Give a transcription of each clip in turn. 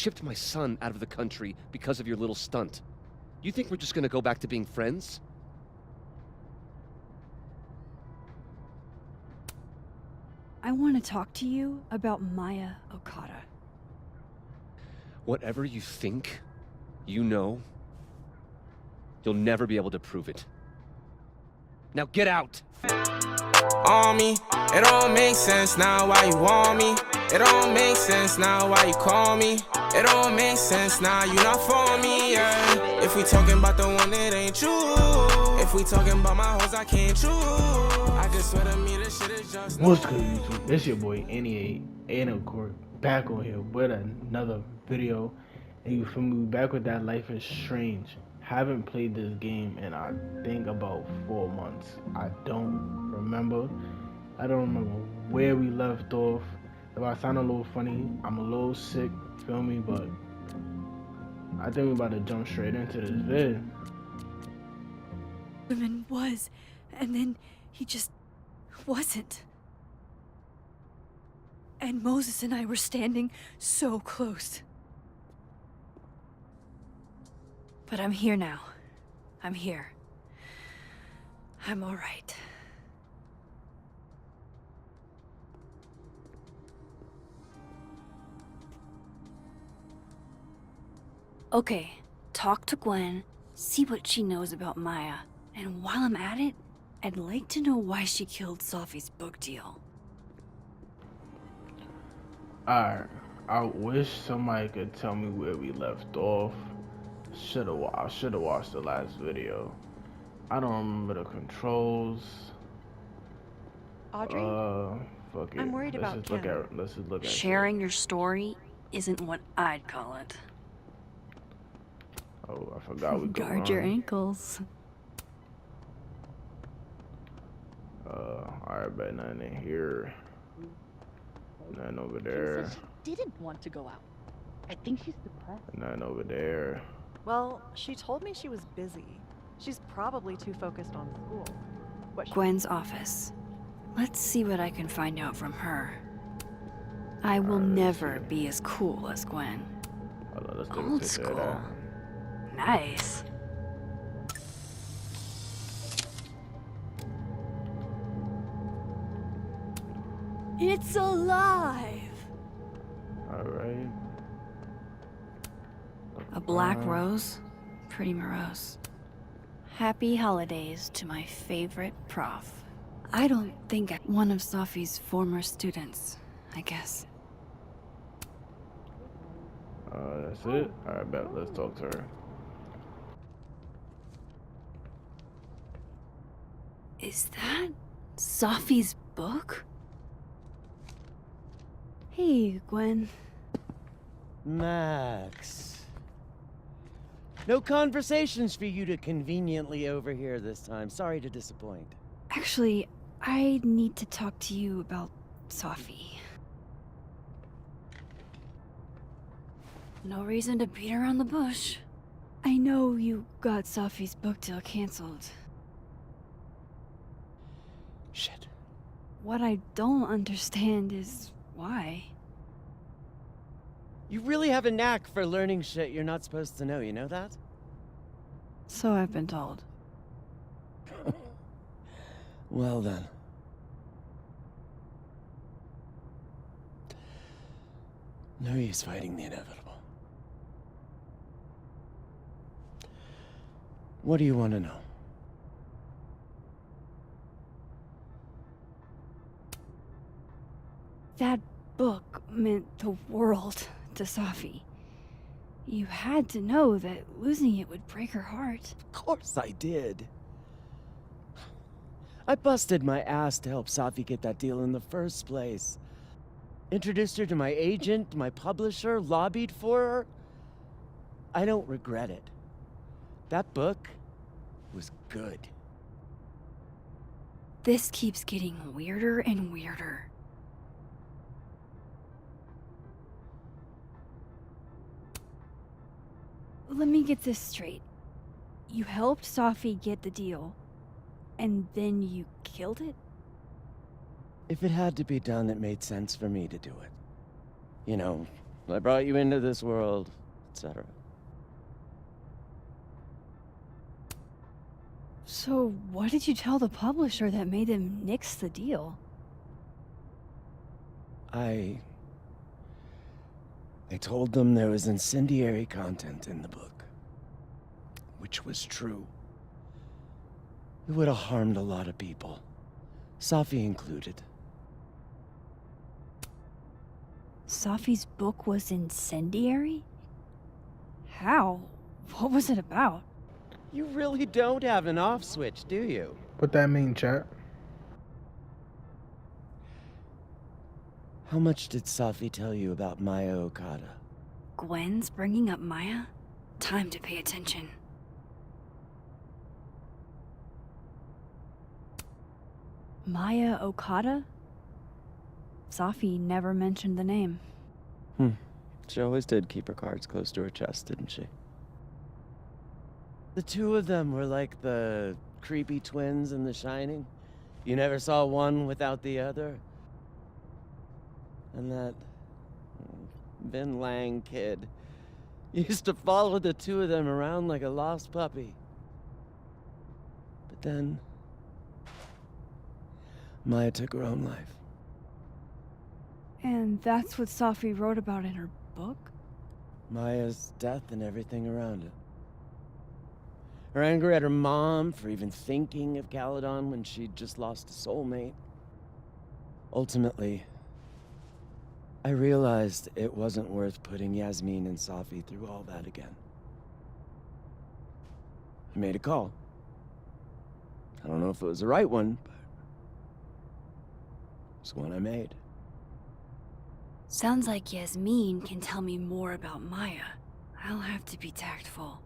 shipped my son out of the country because of your little stunt. You think we're just gonna go back to being friends? I want to talk to you about Maya Okada. Whatever you think, you know, you'll never be able to prove it. Now get out! On me, it don't make sense now why you want me. It don't make sense now why you call me. It don't make sense now you not for me, yeah. If we talking about the one that ain't true, if we talking about my hoes I can't choose, I just swear to me this shit is just. What's good, YouTube? It's your boy NE8 and of course back on here with another video. And you feel me? We back with that Life is Strange. Haven't played this game in I think about 4 months. I don't remember where we left off. If I sound a little funny, I'm a little sick, feel me, but I think we're about to jump straight into this vid. Woman was, and then he just wasn't. And Moses and I were standing so close. But I'm here now. I'm here. I'm all right. Okay, talk to Gwen, see what she knows about Maya, and while I'm at it, I'd like to know why she killed Sophie's book deal. Alright, I wish somebody could tell me where we left off. I should have watched the last video. I don't remember the controls. Audrey? Fuck it. I'm worried about Kim. Let's just look at Sharing your story isn't what I'd call it. Oh, I forgot we could Guard your run. ankles. Alright, bet nothing in here. Nothing over there. Kim said she didn't want to go out. I think she's depressed. Nothing over there. Well, she told me she was busy. She's probably too focused on school. Gwen's office. Let's see what I can find out from her. I will never be as cool as Gwen. Hold on, let's take a Old picture of school. that. Nice. It's alive! Alright. A black rose? Pretty morose. Happy holidays to my favorite prof. I don't think I'm one of Sophie's former students, I guess. That's it? Alright, bet. Let's talk to her. Is that Sophie's book? Hey, Gwen. Max. No conversations for you to conveniently overhear this time. Sorry to disappoint. Actually, I need to talk to you about Sophie. No reason to beat around the bush. I know you got Sophie's book deal canceled. Shit. What I don't understand is why. You really have a knack for learning shit you're not supposed to know, you know that? So I've been told. Well then. No use fighting the inevitable. What do you want to know? That book meant the world to Sophie. You had to know that losing it would break her heart. Of course I did. I busted my ass to help Sophie get that deal in the first place. Introduced her to my agent, my publisher, lobbied for her. I don't regret it. That book was good. This keeps getting weirder and weirder. Let me get this straight. You helped Sophie get the deal, and then you killed it? If it had to be done, it made sense for me to do it. You know, I brought you into this world, etc. So, what did you tell the publisher that made them nix the deal? I told them there was incendiary content in the book, which was true. It would have harmed a lot of people, Safi included. Safi's book was incendiary? How? What was it about? You really don't have an off switch, do you? What that mean, chat? How much did Safi tell you about Maya Okada? Gwen's bringing up Maya? Time to pay attention. Maya Okada? Safi never mentioned the name. She always did keep her cards close to her chest, didn't she? The two of them were like the creepy twins in The Shining. You never saw one without the other. And that Vin Lang kid used to follow the two of them around like a lost puppy. But then Maya took her own life. And that's what Safi wrote about in her book? Maya's death and everything around it. Her anger at her mom for even thinking of Caledon when she'd just lost a soulmate. Ultimately, I realized it wasn't worth putting Yasmin and Safi through all that again. I made a call. I don't know if it was the right one, but it's one I made. Sounds like Yasmin can tell me more about Maya. I'll have to be tactful.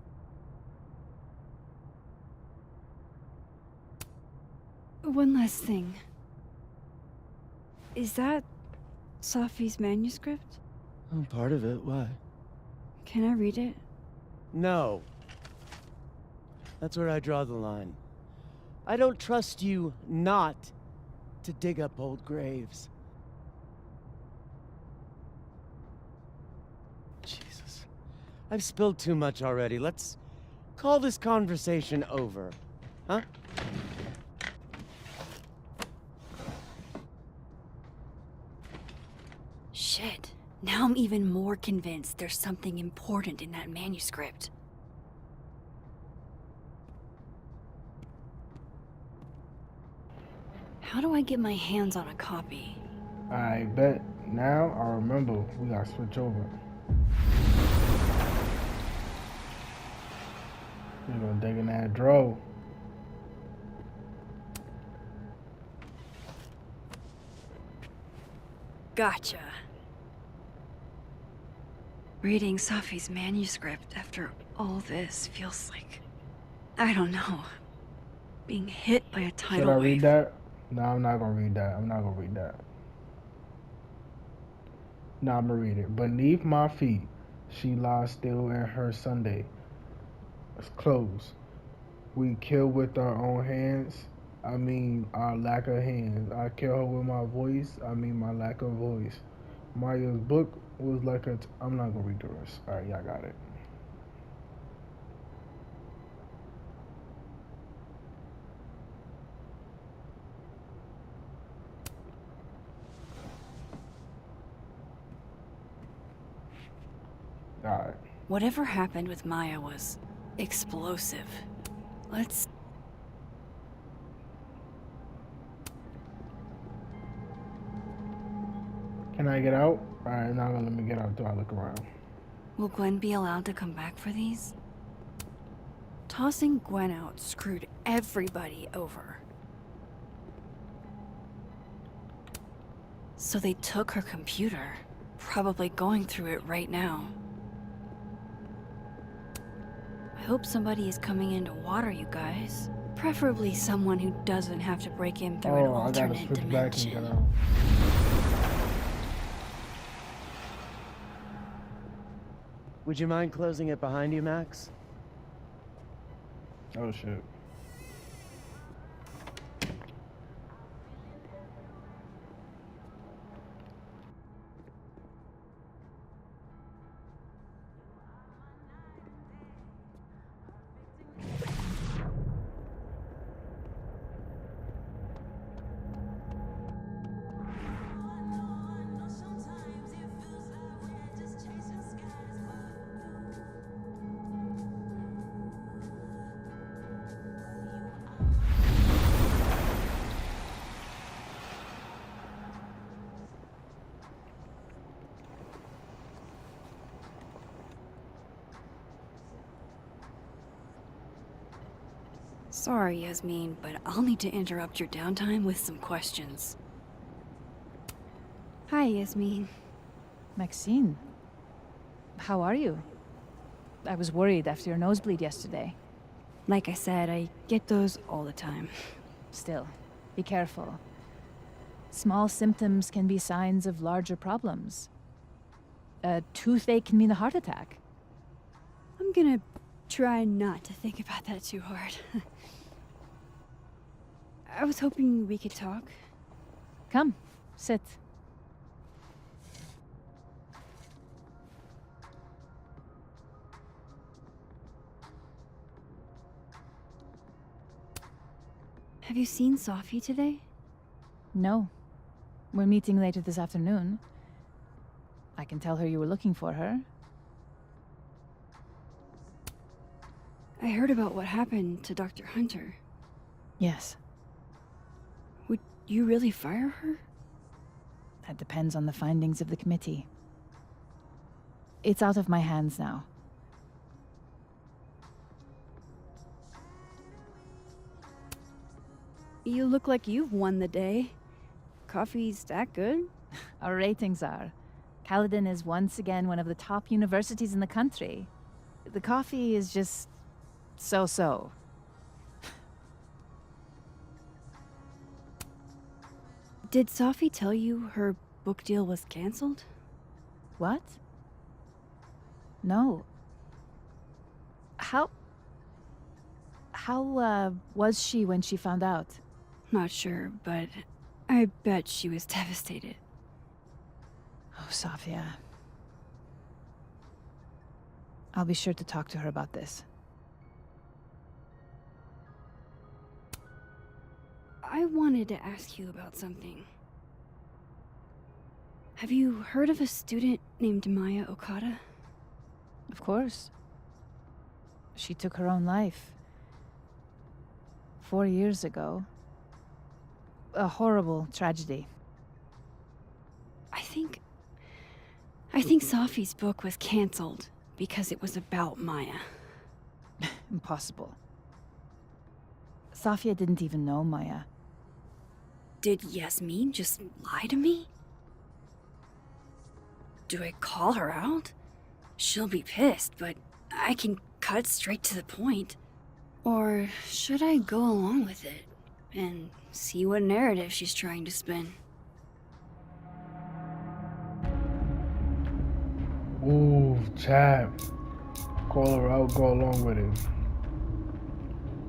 One last thing. Is that Safi's manuscript? Oh, part of it. Why? Can I read it? No. That's where I draw the line. I don't trust you not to dig up old graves. Jesus. I've spilled too much already. Let's call this conversation over. Huh? Shit. Now I'm even more convinced there's something important in that manuscript. How do I get my hands on a copy? I bet now I remember we gotta switch over. We're gonna dig in that drawer. Gotcha. Reading Safi's manuscript after all this feels like, I don't know, being hit by a tidal Should I wave. read that? No, I'm not gonna read that. I'm not gonna read that. No, I'm gonna read it. Beneath my feet, she lies still in her Sunday clothes. We kill with our own hands. I mean our lack of hands. I kill her with my voice. I mean my lack of voice. Maya's book was like a. I'm not gonna read the rest. All right, y'all got it. All right. Whatever happened with Maya was explosive. Let's... Can I get out? All right, not gonna let me get out until I look around. Will Gwen be allowed to come back for these? Tossing Gwen out screwed everybody over. So they took her computer. Probably going through it right now. I hope somebody is coming in to water you guys. Preferably someone who doesn't have to break in through an Oh, I gotta alternate switch back and get dimension. out. Would you mind closing it behind you, Max? Oh shit. Sorry, Yasmin, but I'll need to interrupt your downtime with some questions. Hi, Yasmin. Maxine, how are you? I was worried after your nosebleed yesterday. Like I said, I get those all the time. Still, be careful. Small symptoms can be signs of larger problems. A toothache can mean a heart attack. I'm gonna try not to think about that too hard. I was hoping we could talk. Come, sit. Have you seen Sophie today? No. We're meeting later this afternoon. I can tell her you were looking for her. I heard about what happened to Dr. Hunter. Yes, Would you really fire her? that depends on the findings of the committee. It's out of my hands now. You look like you've won the day. Coffee's that good? Our ratings are. Caledon is once again one of the top universities in the country. The coffee is just so-so. Did Sophie tell you her book deal was canceled? What? No. How was she when she found out? Not sure, but I bet she was devastated. Oh, Safia. I'll be sure to talk to her about this. I wanted to ask you about something. Have you heard of a student named Maya Okada? Of course. She took her own life. 4 years ago. A horrible tragedy. I think Sophie's book was canceled because it was about Maya. Impossible. Safia didn't even know Maya. Did Yasmin just lie to me? Do I call her out? She'll be pissed, but I can cut straight to the point. Or should I go along with it and see what narrative she's trying to spin? Ooh, chat. Call her out, go along with it.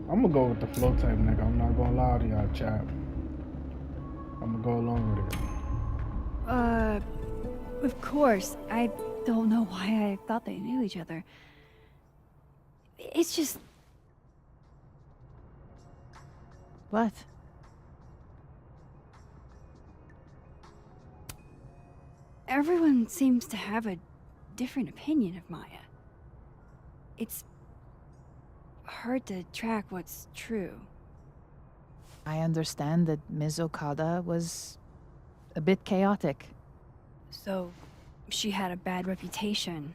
I'm gonna go with the flow type, nigga. I'm not gonna lie to y'all, chat. I'm gonna go along with it. Of course. I don't know why I thought they knew each other. It's just... What? Everyone seems to have a different opinion of Maya. It's hard to track what's true. I understand that Ms. Okada was a bit chaotic. So, she had a bad reputation.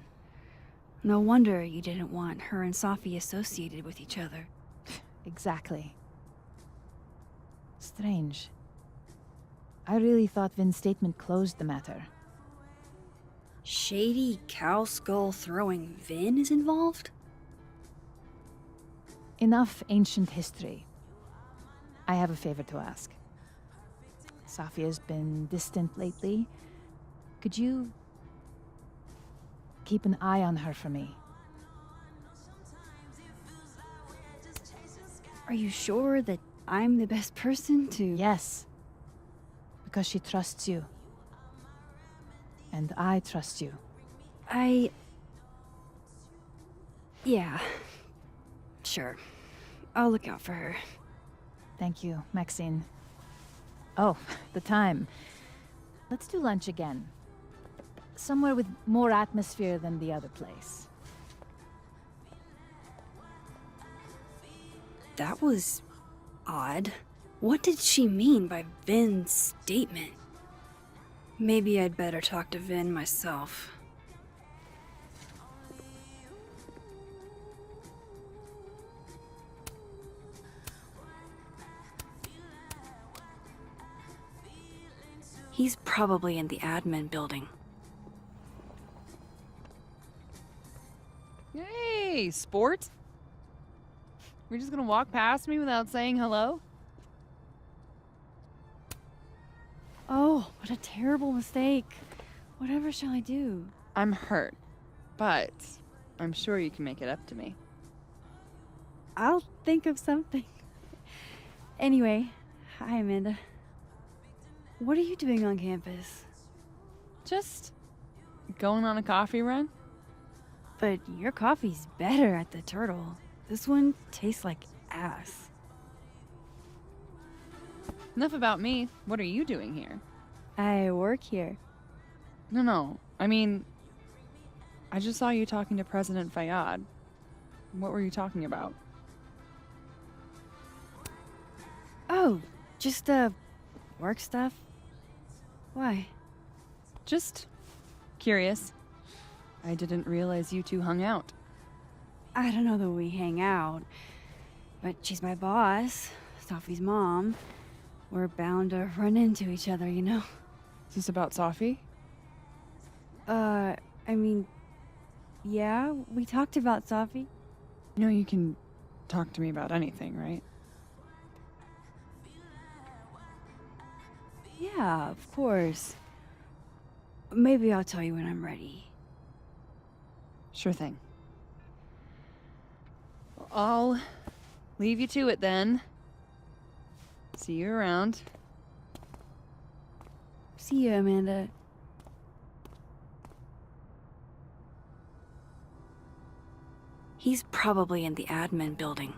No wonder you didn't want her and Sophie associated with each other. Exactly. Strange. I really thought Vin's statement closed the matter. Shady cow skull throwing Vin is involved? Enough ancient history. I have a favor to ask. Safia's been distant lately. Could you keep an eye on her for me? Are you sure that I'm the best person to... Yes. Because she trusts you. And I trust you. Yeah. Sure. I'll look out for her. Thank you, Maxine. Oh, the time. Let's do lunch again. Somewhere with more atmosphere than the other place. That was... odd. What did she mean by Vin's statement? Maybe I'd better talk to Vin myself. He's probably in the admin building. Hey, sport. We're just gonna walk past me without saying hello? Oh, what a terrible mistake. Whatever shall I do? I'm hurt, but I'm sure you can make it up to me. I'll think of something. Anyway, hi Amanda. What are you doing on campus? Just going on a coffee run? But your coffee's better at the Turtle. This one tastes like ass. Enough about me. What are you doing here? I work here. No. I mean, I just saw you talking to President Fayyad. What were you talking about? Oh, just, work stuff? Why? Just curious. I didn't realize you two hung out. I don't know that we hang out, but she's my boss, Sophie's mom. We're bound to run into each other, you know? Is this about Sophie? I mean, yeah, we talked about Sophie. You know you can talk to me about anything, right? Yeah, of course. Maybe I'll tell you when I'm ready. Sure thing. Well, I'll leave you to it then. See you around. See you, Amanda. He's probably in the admin building.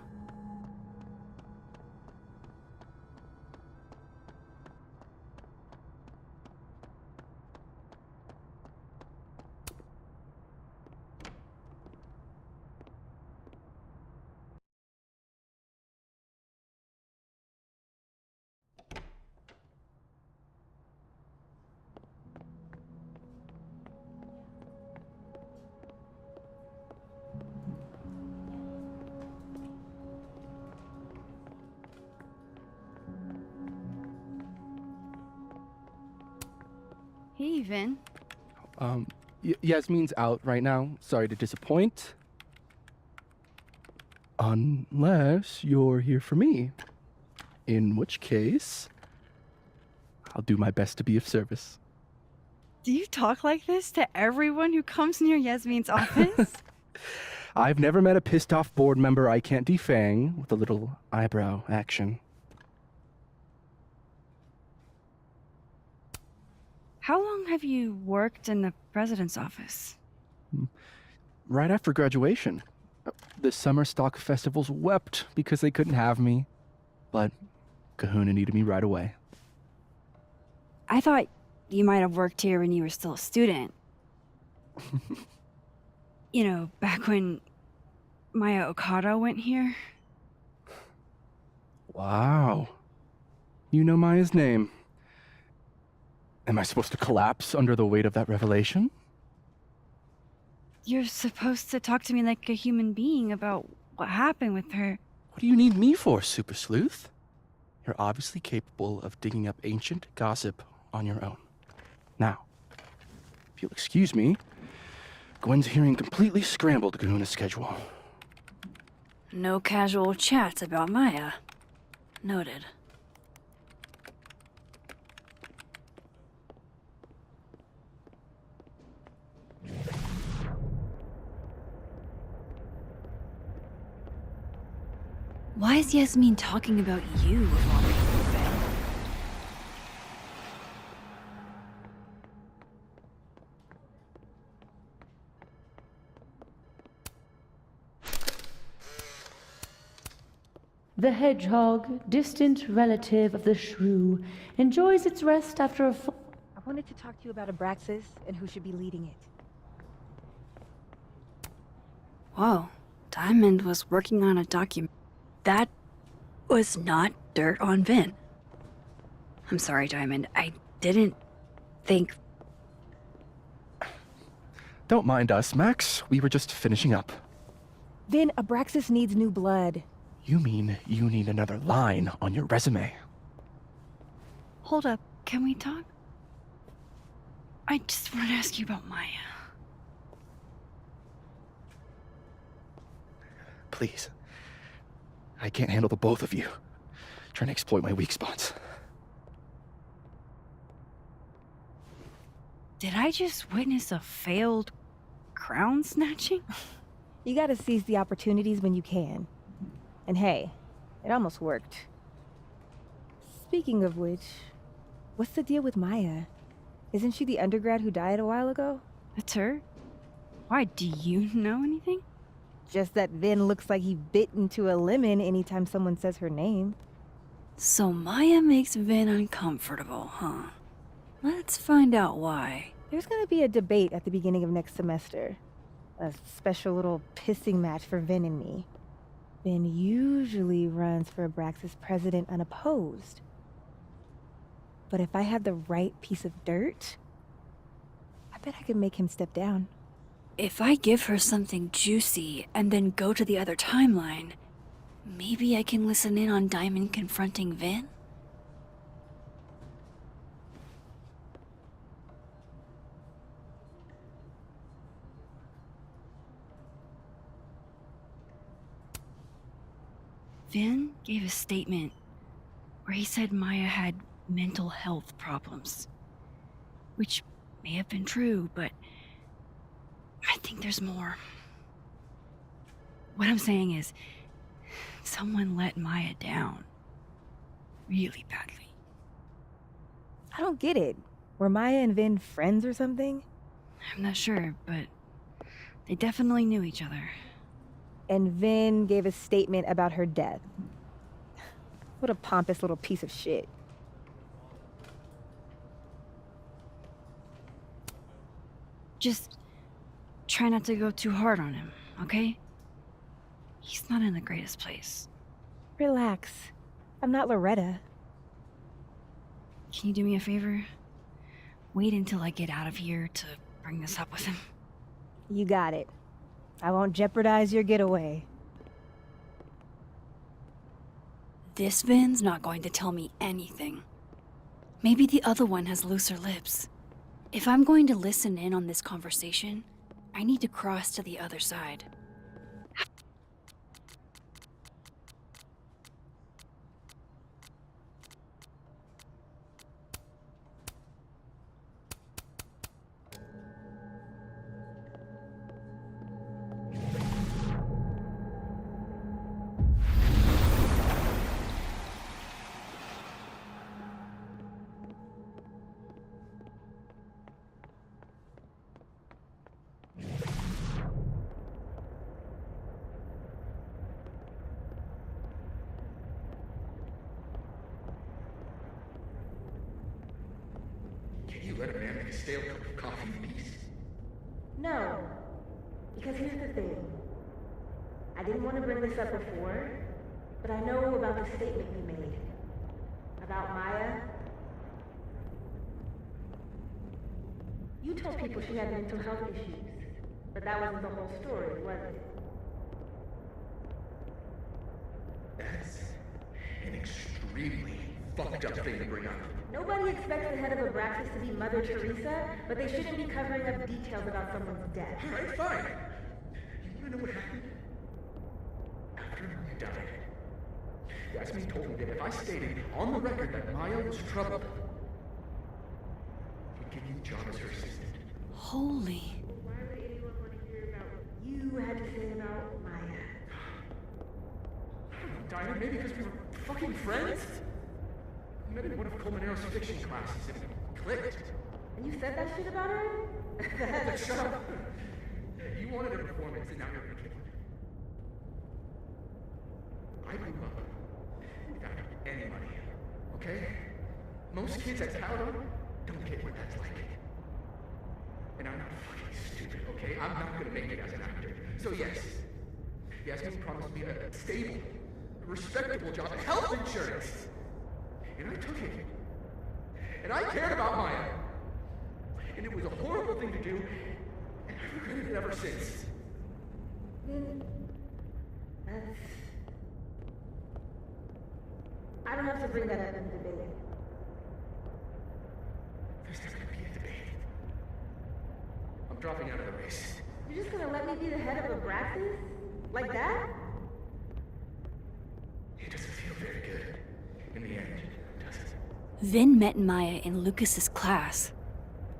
Hey, Vin. Yasmin's out right now. Sorry to disappoint. Unless you're here for me. In which case, I'll do my best to be of service. Do you talk like this to everyone who comes near Yasmin's office? I've never met a pissed off board member I can't defang with a little eyebrow action. How long have you worked in the president's office? Right after graduation. The summer stock festivals wept because they couldn't have me. But Kahuna needed me right away. I thought you might have worked here when you were still a student. You know, back when Maya Okada went here. Wow. You know Maya's name. Am I supposed to collapse under the weight of that revelation? You're supposed to talk to me like a human being about what happened with her. What do you need me for, Super Sleuth? You're obviously capable of digging up ancient gossip on your own. Now, if you'll excuse me, Gwen's hearing completely scrambled Kahuna's schedule. No casual chats about Maya. Noted. Why is Yasmin talking about you of all people, Ben? The hedgehog, distant relative of the shrew, enjoys its rest after a I wanted to talk to you about Abraxas and who should be leading it. Whoa, Diamond was working on a document. That was not dirt on Vin. I'm sorry, Diamond. I didn't think... Don't mind us, Max. We were just finishing up. Vin, Abraxas needs new blood. You mean you need another line on your resume? Hold up. Can we talk? I just wanted to ask you about Maya. Please. I can't handle the both of you. Trying to exploit my weak spots. Did I just witness a failed crown snatching? You gotta seize the opportunities when you can. And hey, it almost worked. Speaking of which, what's the deal with Maya? Isn't she the undergrad who died a while ago? That's her? Why, do you know anything? Just that Vin looks like he bit into a lemon anytime someone says her name. So Maya makes Vin uncomfortable, huh? Let's find out why. There's gonna be a debate at the beginning of next semester. A special little pissing match for Vin and me. Vin usually runs for Abraxas president unopposed. But if I had the right piece of dirt, I bet I could make him step down. If I give her something juicy and then go to the other timeline, maybe I can listen in on Diamond confronting Vin? Vin gave a statement where he said Maya had mental health problems. Which may have been true, but I think there's more. What I'm saying is, someone let Maya down. Really badly. I don't get it. Were Maya and Vin friends or something? I'm not sure, but they definitely knew each other. And Vin gave a statement about her death. What a pompous little piece of shit. Just try not to go too hard on him, okay? He's not in the greatest place. Relax. I'm not Loretta. Can you do me a favor? Wait until I get out of here to bring this up with him. You got it. I won't jeopardize your getaway. This Vin's not going to tell me anything. Maybe the other one has looser lips. If I'm going to listen in on this conversation, I need to cross to the other side. Let a man make a stale cup of coffee in peace? No. Because here's the thing. I didn't want to bring this up before, but I know about the statement you made. About Maya. You told people she had mental health issues, but that wasn't the whole story, was it? That's an extremely fucked up thing to bring up. Nobody expects the head of Abraxas to be Mother Teresa, but they shouldn't be covering up details about someone's death. Alright, fine. You wanna know what happened? After Maya died, Yasmin told me that if I stated on the record that Maya was troubled, she'd give you a job as her assistant. Holy. Why would anyone want to hear about what you had to say about Maya? I don't know, Diamond, maybe because we were fucking friends? We met in one of Colmenaro's fiction classes and it clicked. And you said that shit about her? Shut up. You wanted a performance and now you're gonna kill it. I grew up without any money, okay? Most kids at Paladon don't get what that's like. And I'm not fucking stupid, okay? I'm not gonna make it as an actor. So yes, Yasmin promised me a stable, respectable job and health insurance. And I took it. And I cared about Maya. And it was a horrible thing to do, and I've regretted it ever since. That's... I don't have to bring that up in the debate. There's never gonna be a debate. dropping out of the race. You're just gonna let me be the head of Abraxas? Like that? It doesn't feel very good. In the end, does it? Vin met Maya in Lucas's class.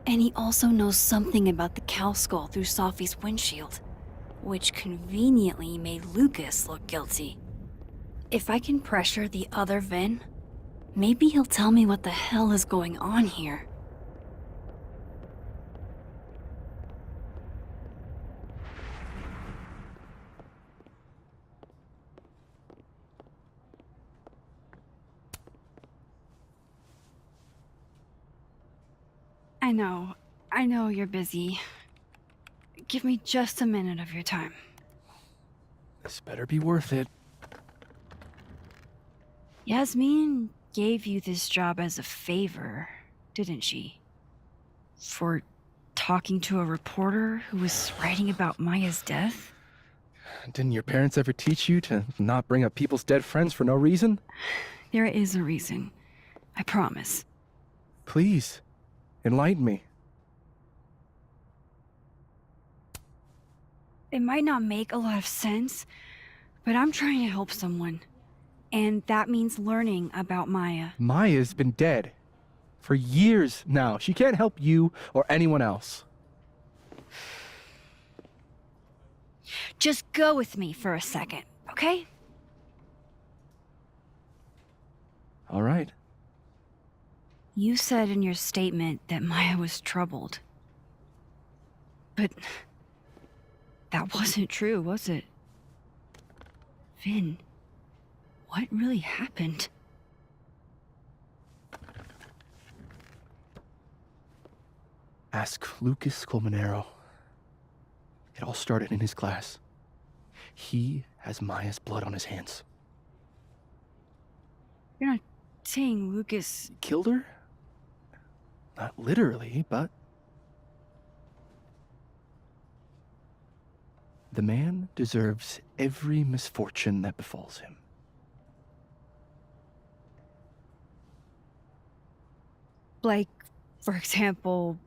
And he also knows something about the cow skull through Sophie's windshield, which conveniently made Lucas look guilty. If I can pressure the other Vin, maybe he'll tell me what the hell is going on here. I know you're busy. Give me just a minute of your time. This better be worth it. Yasmin gave you this job as a favor, didn't she? For talking to a reporter who was writing about Maya's death? Didn't your parents ever teach you to not bring up people's dead friends for no reason? There is a reason. I promise. Please, enlighten me. It might not make a lot of sense, but I'm trying to help someone. And that means learning about Maya. Maya's been dead for years now. She can't help you or anyone else. Just go with me for a second, okay? All right. You said in your statement that Maya was troubled. But that wasn't true, was it? Vin, what really happened? Ask Lucas Colmenero. It all started in his class. He has Maya's blood on his hands. You're not saying Lucas Killed her? Not literally, but... The man deserves every misfortune that befalls him. Like, for example,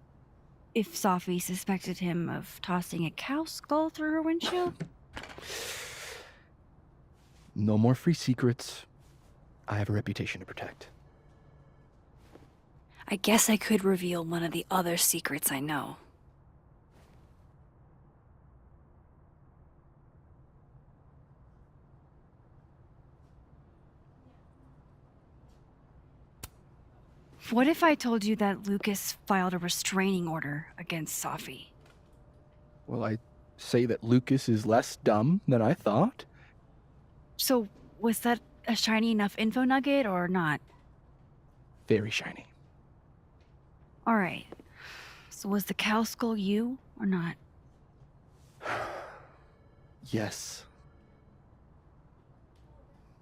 if Sophie suspected him of tossing a cow skull through her windshield? No more free secrets. I have a reputation to protect. I guess I could reveal one of the other secrets I know. What if I told you that Lucas filed a restraining order against Sophie? Well, I say that Lucas is less dumb than I thought. So, was that a shiny enough info nugget or not? Very shiny. Alright. So was the cow skull you or not? Yes.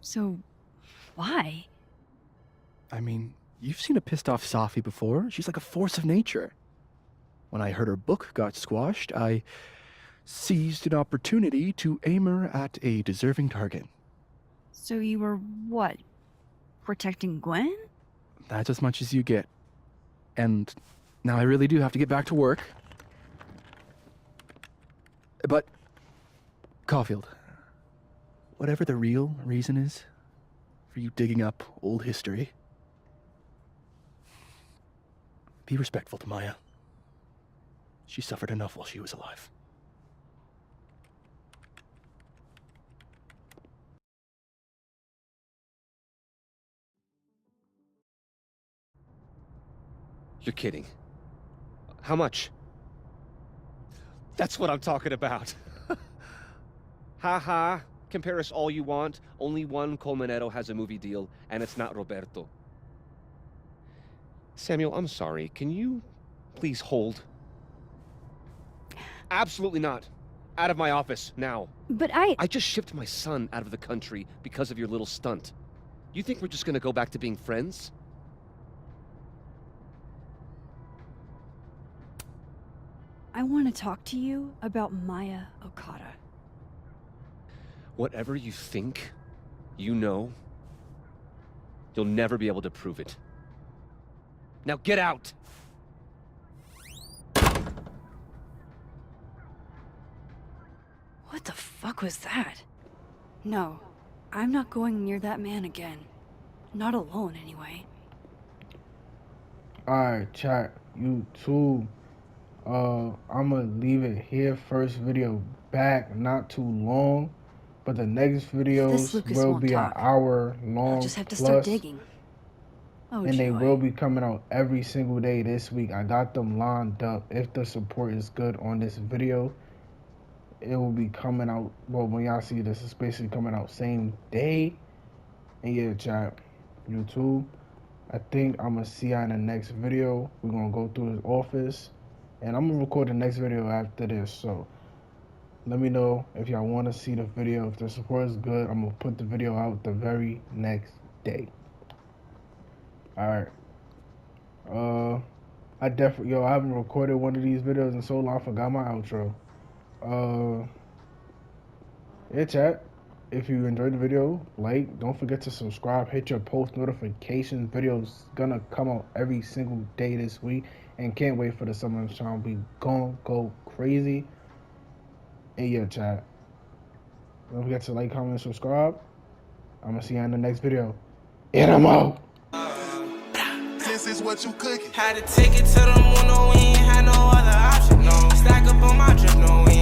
So, why? I mean, you've seen a pissed off Sophie before. She's like a force of nature. When I heard her book got squashed, I seized an opportunity to aim her at a deserving target. So you were, what, protecting Gwen? That's as much as you get. And now I really do have to get back to work. But, Caulfield, whatever the real reason is for you digging up old history, be respectful to Maya. She suffered enough while she was alive. You're kidding. How much? That's what I'm talking about. Ha ha. Compare us all you want. Only one Colmenero has a movie deal, and it's not Roberto. Samuel, I'm sorry. Can you please hold? Absolutely not. Out of my office, now. But I just shipped my son out of the country because of your little stunt. You think we're just gonna go back to being friends? I want to talk to you about Maya Okada. Whatever you think, you know, you'll never be able to prove it. Now get out! fuck was that? No, I'm not going near that man again. Not alone, anyway. Alright, chat. YouTube. I'ma leave it here. First video back, not too long. But the next videos Lucas will won't be an talk, hour long I'll just have to plus. start digging. Oh, And they joy. will be coming out every single day this week. I got them lined up. If the support is good on this video, it will be coming out. Well, when y'all see this, it's basically coming out same day. And yeah, chat, YouTube, I think I'm going to see y'all in the next video. We're going to go through his office. And I'm going to record the next video after this. So let me know if y'all want to see the video. If the support is good, I'm going to put the video out the very next day. Alright. I haven't recorded one of these videos in so long, I forgot my outro. Yeah, chat. If you enjoyed the video, like, don't forget to subscribe, hit your post notifications. Videos gonna come out every single day this week, and can't wait for the summer channel. We gon' go crazy. And yeah, chat. Don't forget to like, comment, and subscribe. I'm gonna see you in the next video. And I'm out. This is what you cooking. Had to take it to the moon, no, we ain't had no other option, no. Stack up on my drip, no, we